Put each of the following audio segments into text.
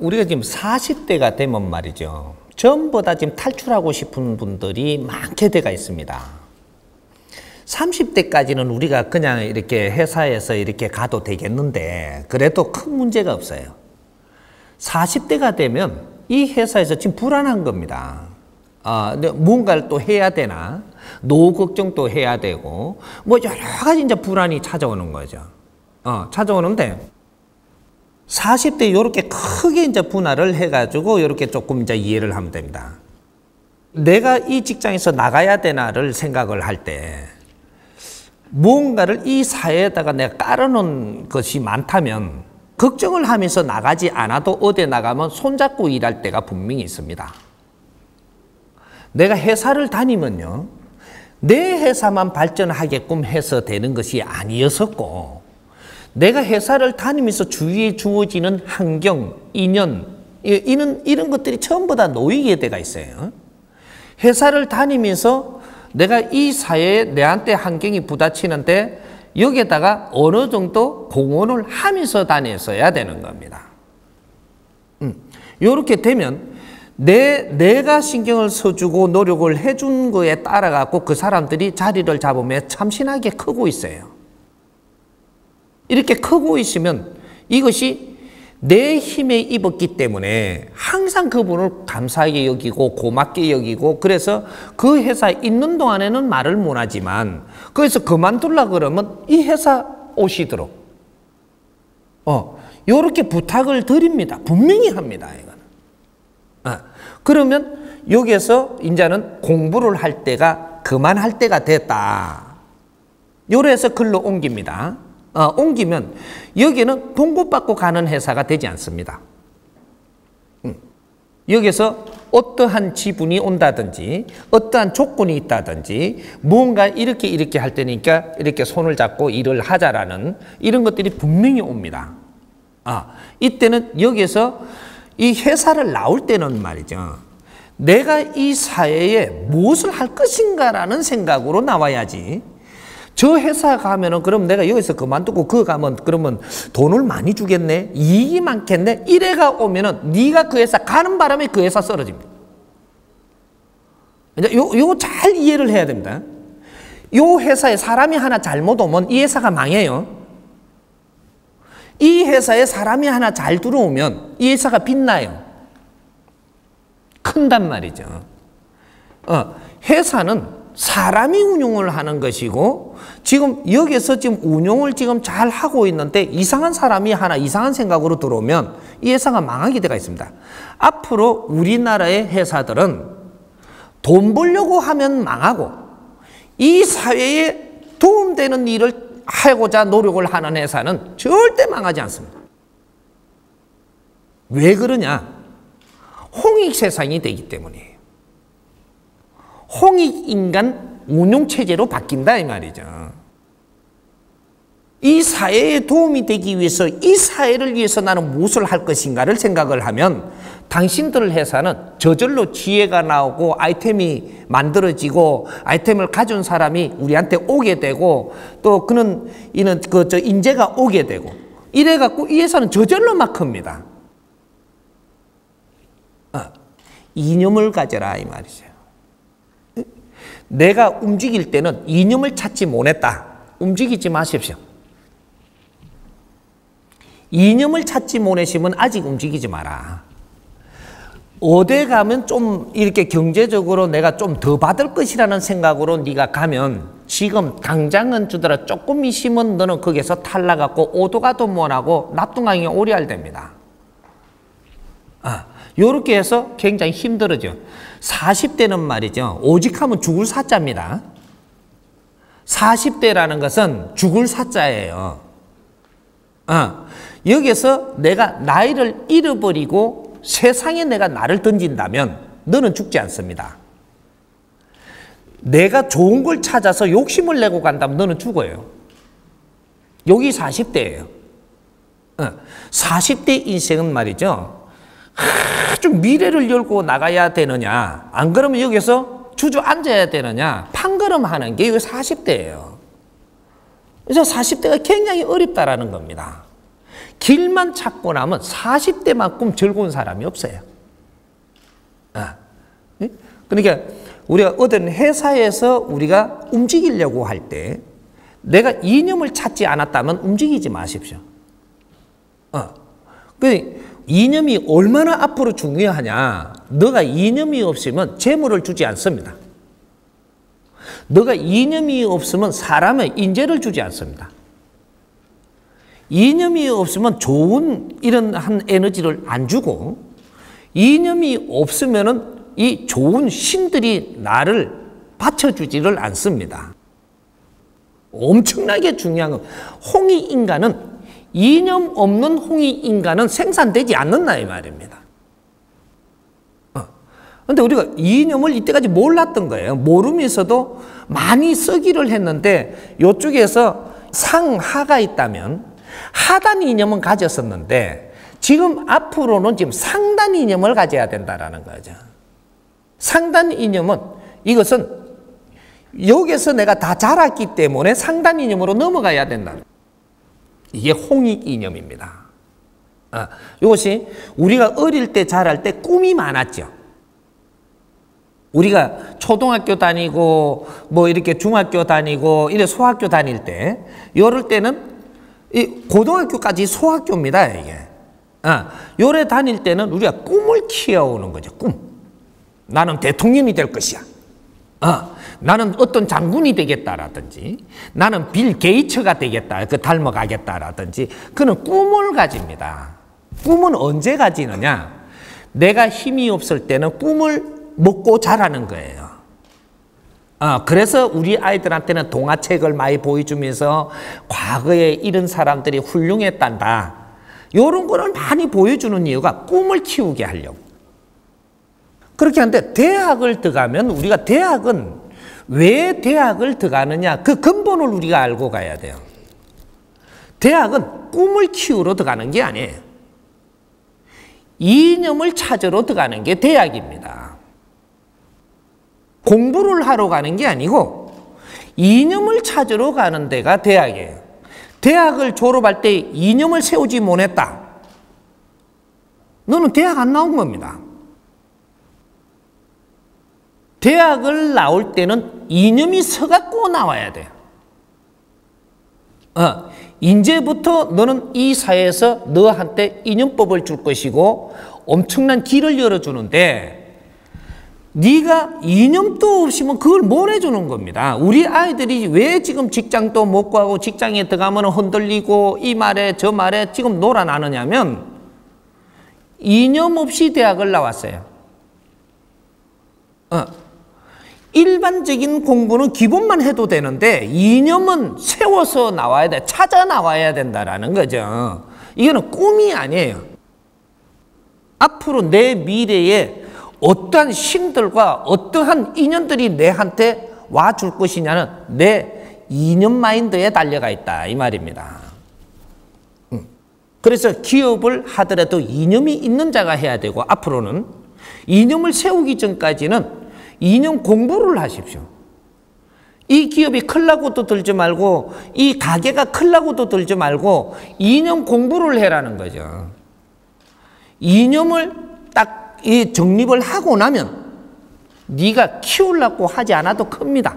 우리가 지금 40대가 되면 말이죠. 전부 다 지금 탈출하고 싶은 분들이 많게 돼가 있습니다. 30대까지는 우리가 그냥 이렇게 회사에서 이렇게 가도 되겠는데 그래도 큰 문제가 없어요. 40대가 되면 이 회사에서 지금 불안한 겁니다. 뭔가를 또 해야 되나? 노후 걱정도 해야 되고 뭐 여러 가지 이제 불안이 찾아오는 거죠. 찾아오는데 40대 이렇게 크게 이제 분할을 해가지고 이렇게 조금 이제 이해를 하면 됩니다. 내가 이 직장에서 나가야 되나를 생각을 할 때 무언가를 이 사회에다가 내가 깔아놓은 것이 많다면 걱정을 하면서 나가지 않아도 어디 나가면 손잡고 일할 때가 분명히 있습니다. 내가 회사를 다니면요, 내 회사만 발전하게끔 해서 되는 것이 아니었었고, 내가 회사를 다니면서 주위에 주어지는 환경, 인연, 이런 것들이 전부 다 놓이게 돼가 있어요. 회사를 다니면서 내가 이 사회에 내한테 환경이 부딪히는데 여기에다가 어느 정도 공헌을 하면서 다녔어야 되는 겁니다. 이렇게 되면 내가 신경을 써주고 노력을 해준 거에 따라갖고 그 사람들이 자리를 잡으며 참신하게 크고 있어요. 이렇게 크고 있으면 이것이 내 힘에 입었기 때문에 항상 그분을 감사하게 여기고 고맙게 여기고, 그래서 그 회사에 있는 동안에는 말을 못하지만 그래서 그만두려고 그러면 이 회사 오시도록 요렇게 부탁을 드립니다. 분명히 합니다. 이거는. 그러면 여기에서 이제는 공부를 할 때가 그만할 때가 됐다. 요래서 글로 옮깁니다. 옮기면 여기는 봉급받고 가는 회사가 되지 않습니다. 여기서 어떠한 지분이 온다든지 어떠한 조건이 있다든지 무언가 이렇게 할 때니까 이렇게 손을 잡고 일을 하자라는 이런 것들이 분명히 옵니다. 이때는 여기서 이 회사를 나올 때는 말이죠, 내가 이 사회에 무엇을 할 것인가라는 생각으로 나와야지, 저 회사 가면은 그럼 내가 여기서 그만두고 그거 가면 그러면 돈을 많이 주겠네, 이익이 많겠네, 이래가 오면은 네가 그 회사 가는 바람에 그 회사 쓰러집니다. 이제 요거 잘 이해를 해야 됩니다. 요 회사에 사람이 하나 잘못 오면 이 회사가 망해요. 이 회사에 사람이 하나 잘 들어오면 이 회사가 빛나요. 큰단 말이죠. 회사는 사람이 운용을 하는 것이고, 지금 여기서 지금 운용을 지금 잘 하고 있는데 이상한 사람이 하나 이상한 생각으로 들어오면 이 회사가 망하게 되어 있습니다. 앞으로 우리나라의 회사들은 돈 벌려고 하면 망하고, 이 사회에 도움되는 일을 하고자 노력을 하는 회사는 절대 망하지 않습니다. 왜 그러냐? 홍익 세상이 되기 때문이에요. 홍익인간 운용체제로 바뀐다 이 말이죠. 이 사회에 도움이 되기 위해서, 이 사회를 위해서 나는 무엇을 할 것인가를 생각을 하면 당신들 회사는 저절로 지혜가 나오고 아이템이 만들어지고 아이템을 가진 사람이 우리한테 오게 되고 또 그는 인재가 오게 되고 이래갖고 이 회사는 저절로 막 큽니다. 이념을 가져라 이 말이죠. 내가 움직일 때는 이념을 찾지 못했다. 움직이지 마십시오. 이념을 찾지 못하시면 아직 움직이지 마라. 어디 가면 좀 이렇게 경제적으로 내가 좀 더 받을 것이라는 생각으로 네가 가면 지금 당장은 주더라 조금 있으면 너는 거기서 탈락하고 오도가도 못하고 납동강에 오리알 됩니다. 요렇게 해서 굉장히 힘들어져. 40대는 말이죠, 오직 하면 죽을 사자입니다. 40대라는 것은 죽을 사자예요. 여기서 내가 나이를 잃어버리고 세상에 내가 나를 던진다면 너는 죽지 않습니다. 내가 좋은 걸 찾아서 욕심을 내고 간다면 너는 죽어요. 여기 40대예요. 40대 인생은 말이죠, 아주 미래를 열고 나가야 되느냐, 안 그러면 여기서 주저앉아야 되느냐, 판가름하는 게 40대예요. 그래서 40대가 굉장히 어렵다라는 겁니다. 길만 찾고 나면 40대만큼 즐거운 사람이 없어요. 그러니까 우리가 어떤 회사에서 우리가 움직이려고 할 때 내가 이념을 찾지 않았다면 움직이지 마십시오. 이념이 얼마나 앞으로 중요하냐. 너가 이념이 없으면 재물을 주지 않습니다. 너가 이념이 없으면 사람의 인재를 주지 않습니다. 이념이 없으면 좋은 이런 한 에너지를 안 주고, 이념이 없으면은 이 좋은 신들이 나를 받쳐주지를 않습니다. 엄청나게 중요한 건 홍익인간은, 이념 없는 홍익인간은 생산되지 않는다 이 말입니다. 그런데 우리가 이념을 이때까지 몰랐던 거예요. 모르면서도 많이 쓰기를 했는데, 이쪽에서 상하가 있다면 하단 이념은 가졌었는데 지금 앞으로는 지금 상단 이념을 가져야 된다라는 거죠. 상단 이념은, 이것은 여기서 내가 다 자랐기 때문에 상단 이념으로 넘어가야 된다. 이게 홍익 이념입니다. 이것이 우리가 어릴 때 자랄 때 꿈이 많았죠. 우리가 초등학교 다니고 뭐 이렇게 중학교 다니고 이래 소학교 다닐 때, 이럴 때는 이 고등학교까지 소학교입니다, 이게. 요래 다닐 때는 우리가 꿈을 키워오는 거죠, 꿈. 나는 대통령이 될 것이야. 나는 어떤 장군이 되겠다라든지, 나는 빌 게이츠가 되겠다, 그 닮아가겠다라든지, 그는 꿈을 가집니다. 꿈은 언제 가지느냐? 내가 힘이 없을 때는 꿈을 먹고 자라는 거예요. 그래서 우리 아이들한테는 동화책을 많이 보여주면서 과거에 이런 사람들이 훌륭했단다, 이런 거를 많이 보여주는 이유가 꿈을 키우게 하려고. 그렇게 하는데 대학을 들어가면, 우리가 대학은 왜 대학을 들어가느냐, 그 근본을 우리가 알고 가야 돼요. 대학은 꿈을 키우러 들어가는 게 아니에요. 이념을 찾으러 들어가는 게 대학입니다. 공부를 하러 가는 게 아니고 이념을 찾으러 가는 데가 대학이에요. 대학을 졸업할 때 이념을 세우지 못했다, 너는 대학 안 나온 겁니다. 대학을 나올 때는 이념이 서갖고 나와야 돼요. 이제부터 너는 이 사회에서 너한테 이념법을 줄 것이고 엄청난 길을 열어주는데, 네가 이념도 없으면 그걸 못 해주는 겁니다. 우리 아이들이 왜 지금 직장도 못 구하고 직장에 들어가면 흔들리고 이 말에 저 말에 지금 놀아나느냐면, 이념 없이 대학을 나왔어요. 일반적인 공부는 기본만 해도 되는데 이념은 세워서 나와야 돼, 찾아 나와야 된다라는 거죠. 이거는 꿈이 아니에요. 앞으로 내 미래에 어떠한 신들과 어떠한 인연들이 내한테 와줄 것이냐는 내 이념 마인드에 달려가 있다 이 말입니다. 그래서 기업을 하더라도 이념이 있는 자가 해야 되고, 앞으로는 이념을 세우기 전까지는 이념 공부를 하십시오. 이 기업이 클라고도 들지 말고, 이 가게가 클라고도 들지 말고 이념 공부를 해라는 거죠. 이념을 딱 이 정립을 하고 나면 네가 키우려고 하지 않아도 큽니다.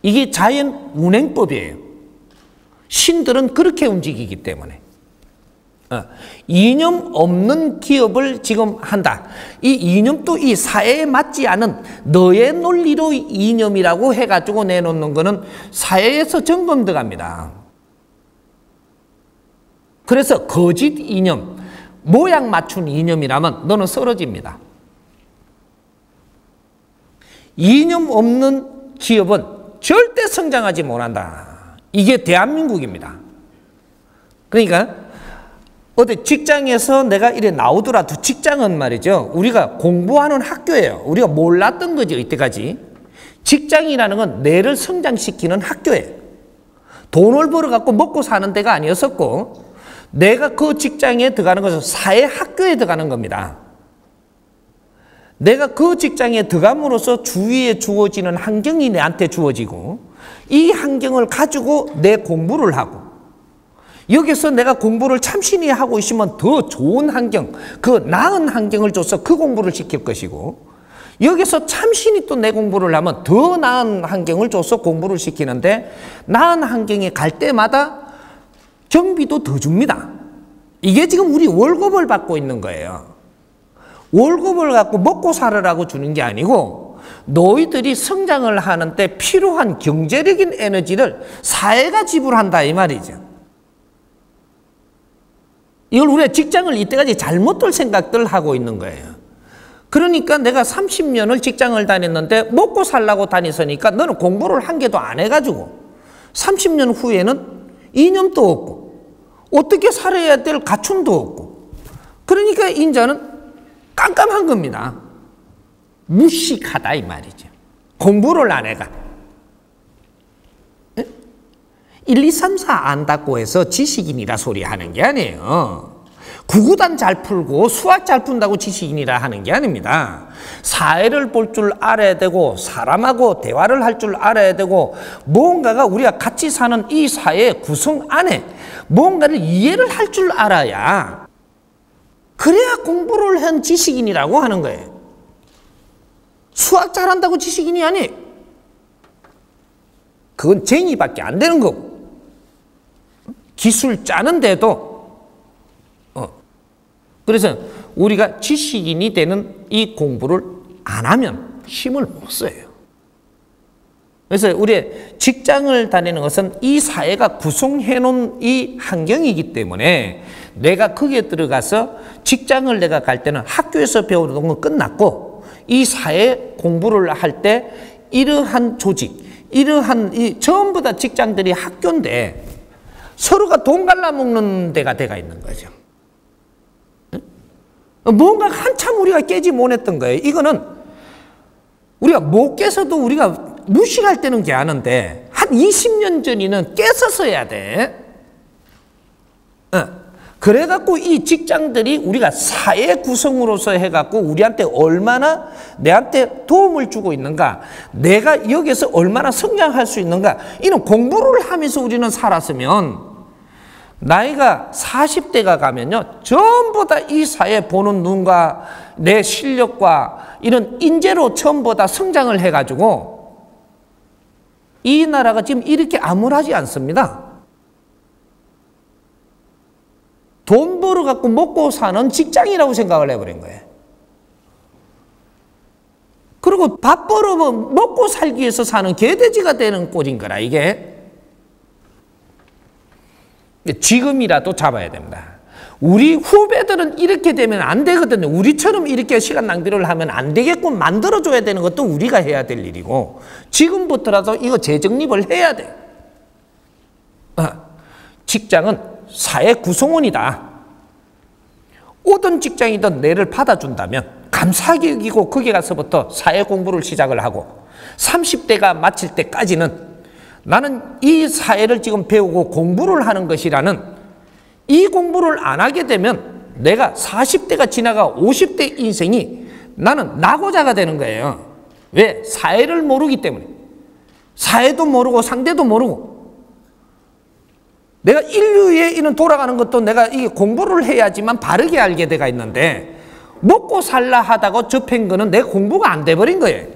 이게 자연 운행법이에요. 신들은 그렇게 움직이기 때문에. 이념 없는 기업을 지금 한다. 이 이념도 이 사회에 맞지 않은 너의 논리로 이념이라고 해가지고 내놓는 거는 사회에서 점검 들어갑니다. 그래서 거짓 이념, 모양 맞춘 이념이라면 너는 쓰러집니다. 이념 없는 기업은 절대 성장하지 못한다. 이게 대한민국입니다. 그러니까 어디 직장에서 내가 이래 나오더라도, 직장은 말이죠, 우리가 공부하는 학교예요. 우리가 몰랐던 거죠, 이때까지. 직장이라는 건 뇌를 성장시키는 학교예요. 돈을 벌어갖고 먹고 사는 데가 아니었었고, 내가 그 직장에 들어가는 것은 사회학교에 들어가는 겁니다. 내가 그 직장에 들어감으로써 주위에 주어지는 환경이 내한테 주어지고, 이 환경을 가지고 내 공부를 하고, 여기서 내가 공부를 참신히 하고 있으면 더 좋은 환경, 그 나은 환경을 줘서 그 공부를 시킬 것이고, 여기서 참신히 또 내 공부를 하면 더 나은 환경을 줘서 공부를 시키는데, 나은 환경에 갈 때마다 경비도 더 줍니다. 이게 지금 우리 월급을 받고 있는 거예요. 월급을 갖고 먹고 살으라고 주는 게 아니고, 너희들이 성장을 하는데 필요한 경제적인 에너지를 사회가 지불한다 이 말이죠. 이걸 우리가 직장을 이때까지 잘못될 생각들을 하고 있는 거예요. 그러니까 내가 30년을 직장을 다녔는데 먹고 살라고 다녔으니까 너는 공부를 한 개도 안 해가지고 30년 후에는 이념도 없고 어떻게 살아야 될 갖춤도 없고, 그러니까 인자는 깜깜한 겁니다. 무식하다 이 말이죠. 공부를 안 해가. 1, 2, 3, 4 안다고 해서 지식인이라 소리 하는 게 아니에요. 구구단 잘 풀고 수학 잘 푼다고 지식인이라 하는 게 아닙니다. 사회를 볼 줄 알아야 되고, 사람하고 대화를 할 줄 알아야 되고, 뭔가가 우리가 같이 사는 이 사회 구성 안에 뭔가를 이해를 할 줄 알아야, 그래야 공부를 한 지식인이라고 하는 거예요. 수학 잘한다고 지식인이 아니에요. 그건 쟁이밖에 안 되는 거고, 기술 짜는데도 그래서 우리가 지식인이 되는 이 공부를 안 하면 힘을 못 써요. 그래서 우리의 직장을 다니는 것은 이 사회가 구성해 놓은 이 환경이기 때문에, 내가 거기에 들어가서 직장을 내가 갈 때는 학교에서 배우는 건 끝났고, 이 사회 공부를 할 때 이러한 조직, 이러한 이 전부 다 직장들이 학교인데 서로가 돈 갈라먹는 데가 돼가 있는 거죠. 뭔가 한참 우리가 깨지 못했던 거예요. 이거는 우리가 못 깨서도 우리가 무식할 때는 깨하는데 한 20년 전에는 깨서서 해야 돼. 그래갖고 이 직장들이 우리가 사회 구성으로서 해갖고 우리한테 얼마나 내한테 도움을 주고 있는가, 내가 여기서 얼마나 성장할 수 있는가, 이런 공부를 하면서 우리는 살았으면 나이가 40대가 가면요, 전부 다 이 사회 보는 눈과 내 실력과 이런 인재로 전부 다 성장을 해가지고 이 나라가 지금 이렇게 암울하지 않습니다. 돈 벌어갖고 먹고 사는 직장이라고 생각을 해버린 거예요. 그리고 밥 벌어 먹고 살기 위해서 사는 개돼지가 되는 꼴인 거라, 이게. 지금이라도 잡아야 됩니다. 우리 후배들은 이렇게 되면 안 되거든요. 우리처럼 이렇게 시간 낭비를 하면 안 되게끔 만들어줘야 되는 것도 우리가 해야 될 일이고, 지금부터라도 이거 재정립을 해야 돼. 직장은 사회 구성원이다. 어떤 직장이든 내를 받아준다면 감사하게 여기고 거기 가서부터 사회 공부를 시작을 하고, 30대가 마칠 때까지는 나는 이 사회를 지금 배우고 공부를 하는 것이라는 이 공부를 안 하게 되면 내가 40대가 지나가 50대 인생이 나는 낙오자가 되는 거예요. 왜? 사회를 모르기 때문에. 사회도 모르고 상대도 모르고. 내가 인류에 이런 돌아가는 것도 내가 이게 공부를 해야지만 바르게 알게 돼가 있는데, 먹고 살라 하다가 접한 거는 내 공부가 안 돼버린 거예요.